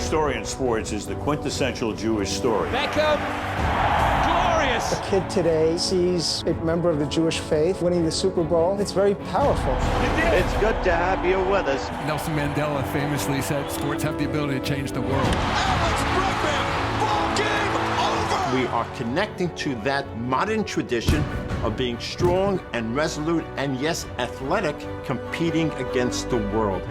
story in sports is the quintessential Jewish story. Beckham, glorious! A kid today sees a member of the Jewish faith winning the Super Bowl. It's very powerful. It's good to have you with us. Nelson Mandela famously said, sports have the ability to change the world. Bregman, ball game over! We are connecting to that modern tradition of being strong and resolute and, yes, athletic, competing against the world.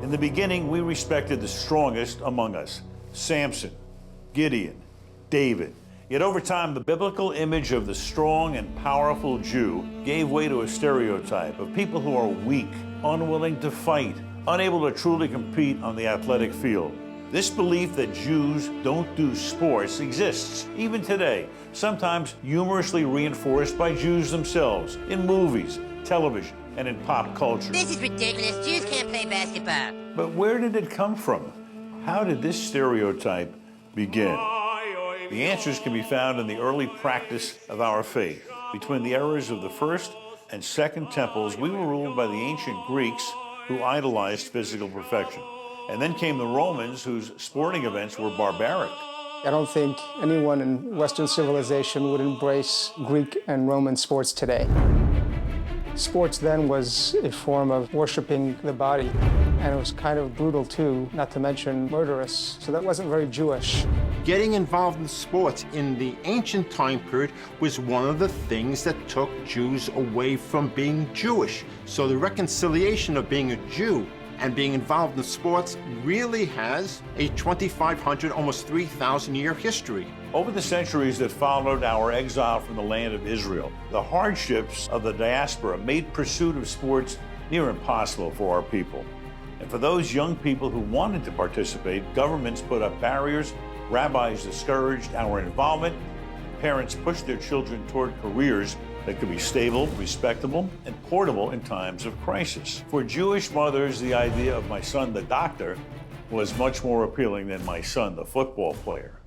In the beginning, we respected the strongest among us: Samson, Gideon, David. Yet over time, the biblical image of the strong and powerful Jew gave way to a stereotype of people who are weak, unwilling to fight, unable to truly compete on the athletic field. This belief that Jews don't do sports exists even today, sometimes humorously reinforced by Jews themselves in movies, television, and in pop culture. This is ridiculous. Jews can't play basketball. But where did it come from? How did this stereotype begin? The answers can be found in the early practice of our faith. Between the eras of the first and second temples, we were ruled by the ancient Greeks, who idolized physical perfection. And then came the Romans, whose sporting events were barbaric. I don't think anyone in Western civilization would embrace Greek and Roman sports today. Sports then was a form of worshiping the body, and it was kind of brutal too, not to mention murderous, so that wasn't very Jewish. Getting involved in sports in the ancient time period was one of the things that took Jews away from being Jewish. So the reconciliation of being a Jew and being involved in sports really has a 2,500, almost 3,000-year history. Over the centuries that followed our exile from the land of Israel, the hardships of the diaspora made pursuit of sports near impossible for our people. And for those young people who wanted to participate, governments put up barriers, rabbis discouraged our involvement, parents pushed their children toward careers that could be stable, respectable, and portable in times of crisis. For Jewish mothers, the idea of my son, the doctor, was much more appealing than my son, the football player.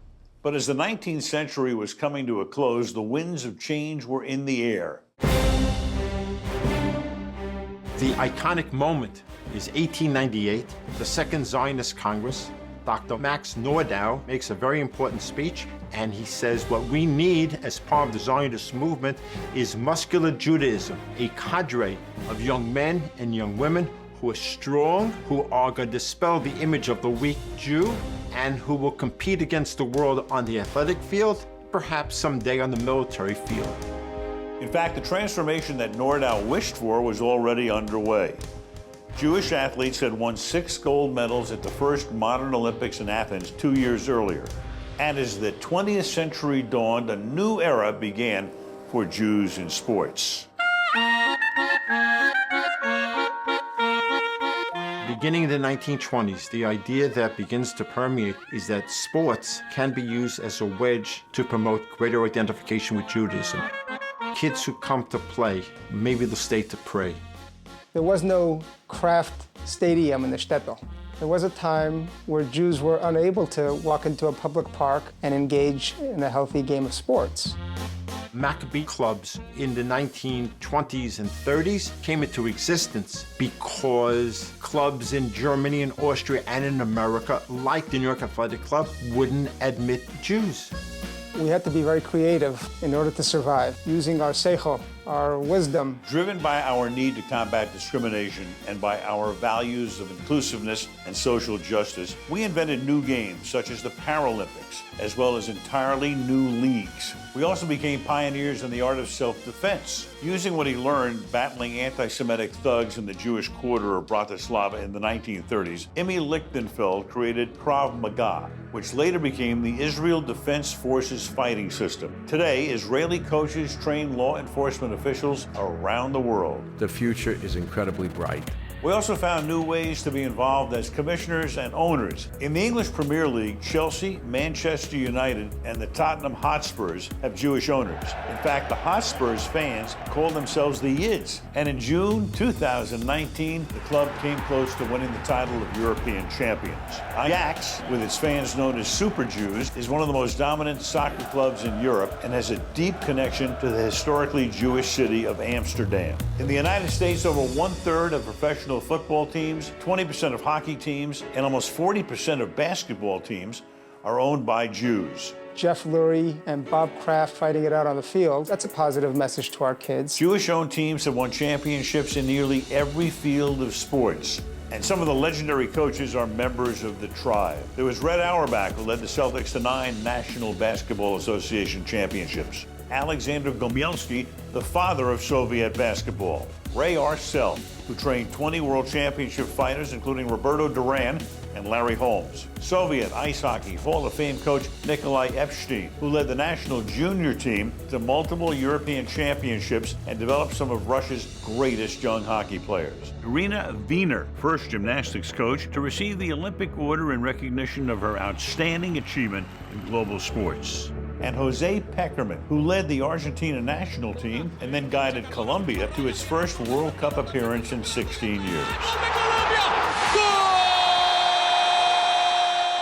But as the 19th century was coming to a close, the winds of change were in the air. The iconic moment is 1898, the Second Zionist Congress. Dr. Max Nordau makes a very important speech, and he says what we need as part of the Zionist movement is muscular Judaism, a cadre of young men and young women who are strong, who are going to dispel the image of the weak Jew, and who will compete against the world on the athletic field, perhaps someday on the military field. In fact, the transformation that Nordau wished for was already underway. Jewish athletes had won 6 gold medals at the first modern Olympics in Athens 2 years earlier. And as the 20th century dawned, a new era began for Jews in sports. Beginning in the 1920s, the idea that begins to permeate is that sports can be used as a wedge to promote greater identification with Judaism. Kids who come to play, maybe they'll stay to pray. There was no Kraft stadium in the shtetl. There was a time where Jews were unable to walk into a public park and engage in a healthy game of sports. Maccabi clubs in the 1920s and 30s came into existence because clubs in Germany and Austria and in America, like the New York Athletic Club, wouldn't admit Jews. We had to be very creative in order to survive, using our seichel, our wisdom. Driven by our need to combat discrimination and by our values of inclusiveness and social justice, we invented new games such as the Paralympics, as well as entirely new leagues. We also became pioneers in the art of self-defense, using what he learned battling anti-Semitic thugs in the Jewish quarter of Bratislava in the 1930s. Lichtenfeld created Krav Maga, which later became the Israel Defense Forces fighting system. Today, Israeli coaches train law enforcement officials around the world. The future is incredibly bright. We also found new ways to be involved as commissioners and owners. In the English Premier League, Chelsea, Manchester United, and the Tottenham Hotspurs have Jewish owners. In fact, the Hotspurs fans call themselves the Yids. And in June 2019, the club came close to winning the title of European champions. Ajax, with its fans known as Super Jews, is one of the most dominant soccer clubs in Europe and has a deep connection to the historically Jewish city of Amsterdam. In the United States, over 1/3 of professional football teams, 20% of hockey teams, and almost 40% of basketball teams are owned by Jews. Jeff Lurie and Bob Kraft fighting it out on the field, that's a positive message to our kids. Jewish-owned teams have won championships in nearly every field of sports. And some of the legendary coaches are members of the tribe. There was Red Auerbach, who led the Celtics to 9 National Basketball Association championships. Alexander Gomelsky, the father of Soviet basketball. Ray Arcel, who trained 20 world championship fighters, including Roberto Duran and Larry Holmes. Soviet ice hockey Hall of Fame coach Nikolai Epstein, who led the national junior team to multiple European championships and developed some of Russia's greatest young hockey players. Irina Viner, first gymnastics coach to receive the Olympic Order in recognition of her outstanding achievement in global sports. And Jose Peckerman, who led the Argentina national team and then guided Colombia to its first World Cup appearance in 16 years.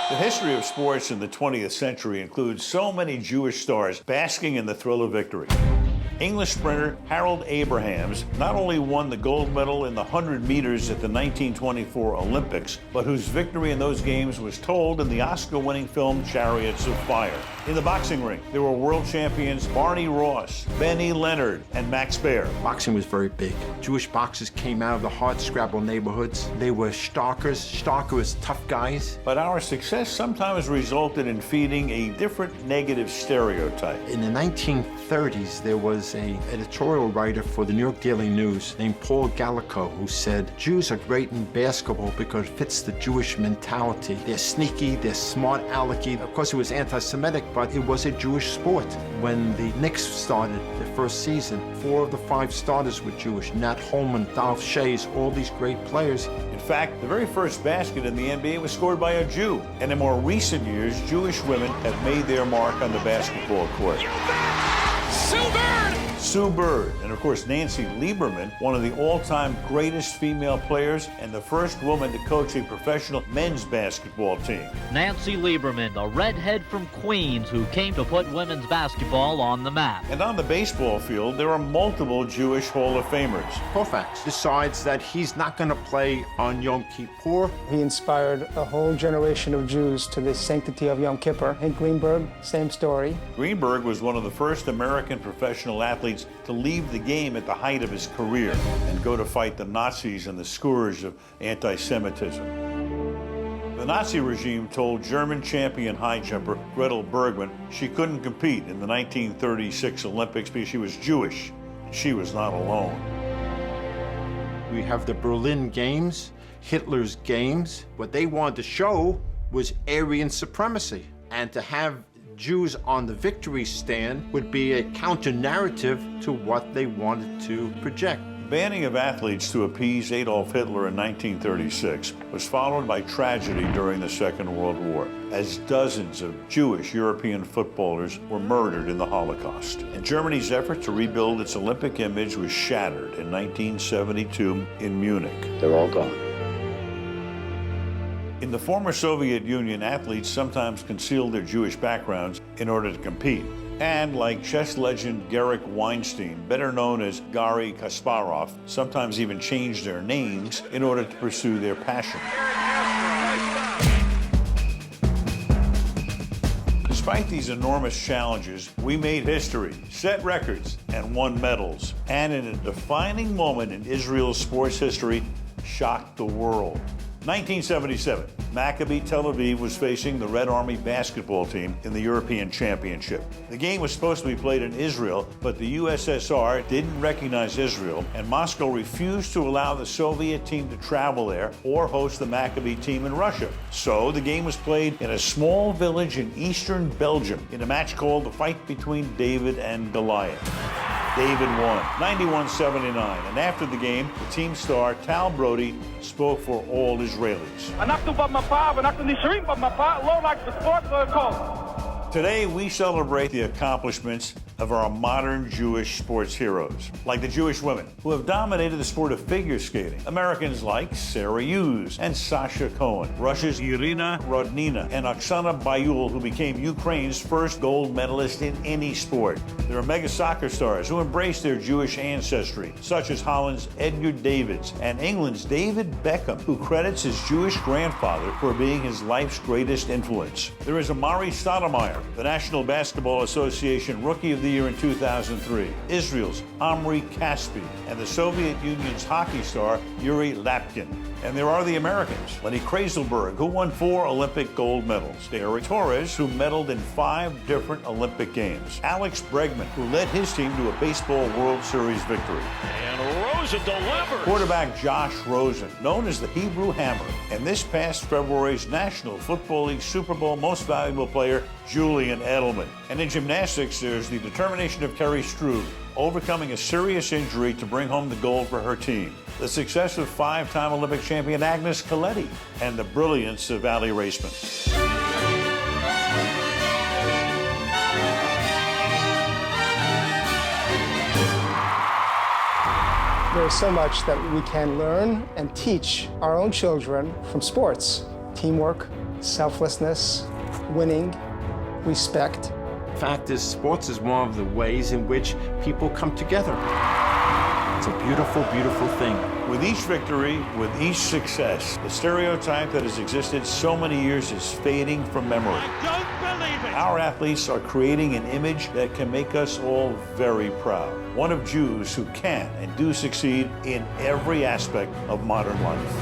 The history of sports in the 20th century includes so many Jewish stars basking in the thrill of victory. English sprinter Harold Abrahams not only won the gold medal in the 100 meters at the 1924 Olympics, but whose victory in those games was told in the Oscar-winning film Chariots of Fire. In the boxing ring, there were world champions Barney Ross, Benny Leonard, and Max Baer. Boxing was very big. Jewish boxers came out of the hardscrabble neighborhoods. They were starkers. Starker was tough guys. But our success sometimes resulted in feeding a different negative stereotype. In the 1930s, there was an editorial writer for the New York Daily News named Paul Gallico who said, Jews are great in basketball because it fits the Jewish mentality. They're sneaky, they're smart alecky. Of course, it was anti-Semitic, but it was a Jewish sport. When the Knicks started their first season, 4 of the 5 starters were Jewish. Nat Holman, Dolph Shays, all these great players. In fact, the very first basket in the NBA was scored by a Jew. And in more recent years, Jewish women have made their mark on the basketball court. Sue Bird, and of course Nancy Lieberman, one of the all-time greatest female players and the first woman to coach a professional men's basketball team. Nancy Lieberman, the redhead from Queens who came to put women's basketball on the map. And on the baseball field, there are multiple Jewish Hall of Famers. Koufax decides that he's not going to play on Yom Kippur. He inspired a whole generation of Jews to the sanctity of Yom Kippur. And Greenberg, same story. Greenberg was one of the first American professional athletes to leave the game at the height of his career and go to fight the Nazis and the scourge of anti-Semitism. The Nazi regime told German champion high jumper Gretel Bergmann she couldn't compete in the 1936 Olympics because she was Jewish. She was not alone. We have the Berlin Games, Hitler's Games. What they wanted to show was Aryan supremacy, and to have Jews on the victory stand would be a counter-narrative to what they wanted to project. Banning of athletes to appease Adolf Hitler in 1936 was followed by tragedy during the Second World War, as dozens of Jewish European footballers were murdered in the Holocaust. And Germany's effort to rebuild its Olympic image was shattered in 1972 in Munich. They're all gone. In the former Soviet Union, athletes sometimes concealed their Jewish backgrounds in order to compete. And like chess legend Garrick Weinstein, better known as Garry Kasparov, sometimes even changed their names in order to pursue their passion. Despite these enormous challenges, we made history, set records, and won medals. And in a defining moment in Israel's sports history, shocked the world. 1977, Maccabi Tel Aviv was facing the Red Army basketball team in the European Championship. The game was supposed to be played in Israel, but the USSR didn't recognize Israel, and Moscow refused to allow the Soviet team to travel there or host the Maccabi team in Russia. So the game was played in a small village in eastern Belgium in a match called the Fight Between David and Goliath. David won, 91-79. And after the game, the team star, Tal Brody, spoke for all Israelis. Today, we celebrate the accomplishments of our modern Jewish sports heroes, like the Jewish women who have dominated the sport of figure skating. Americans like Sarah Hughes and Sasha Cohen, Russia's Irina Rodnina, and Oksana Baiul, who became Ukraine's first gold medalist in any sport. There are mega soccer stars who embrace their Jewish ancestry, such as Holland's Edgar Davids and England's David Beckham, who credits his Jewish grandfather for being his life's greatest influence. There is Amari Stoudemire, the National Basketball Association Rookie of the Year in 2003, Israel's Omri Caspi, and the Soviet Union's hockey star Yuri Lyapkin. And there are the Americans, Lenny Krayzelburg, who won 4 Olympic gold medals, Derek Torres, who medaled in 5 different Olympic games, Alex Bregman, who led his team to a Baseball World Series victory, And Rosen delivers. quarterback Josh Rosen, known as the Hebrew Hammer, and this past February's National Football League Super Bowl Most Valuable Player, Julian Edelman. And in gymnastics, there's the determination of Kerri Strug, overcoming a serious injury to bring home the gold for her team, the success of 5-time Olympic champion Agnes Coletti, and the brilliance of Aly Raisman. There's so much that we can learn and teach our own children from sports. Teamwork, selflessness, winning, respect. Fact is, sports is one of the ways in which people come together. It's a beautiful, beautiful thing. With each victory, with each success, the stereotype that has existed so many years is fading from memory. I don't believe it. Our athletes are creating an image that can make us all very proud. One of Jews who can and do succeed in every aspect of modern life.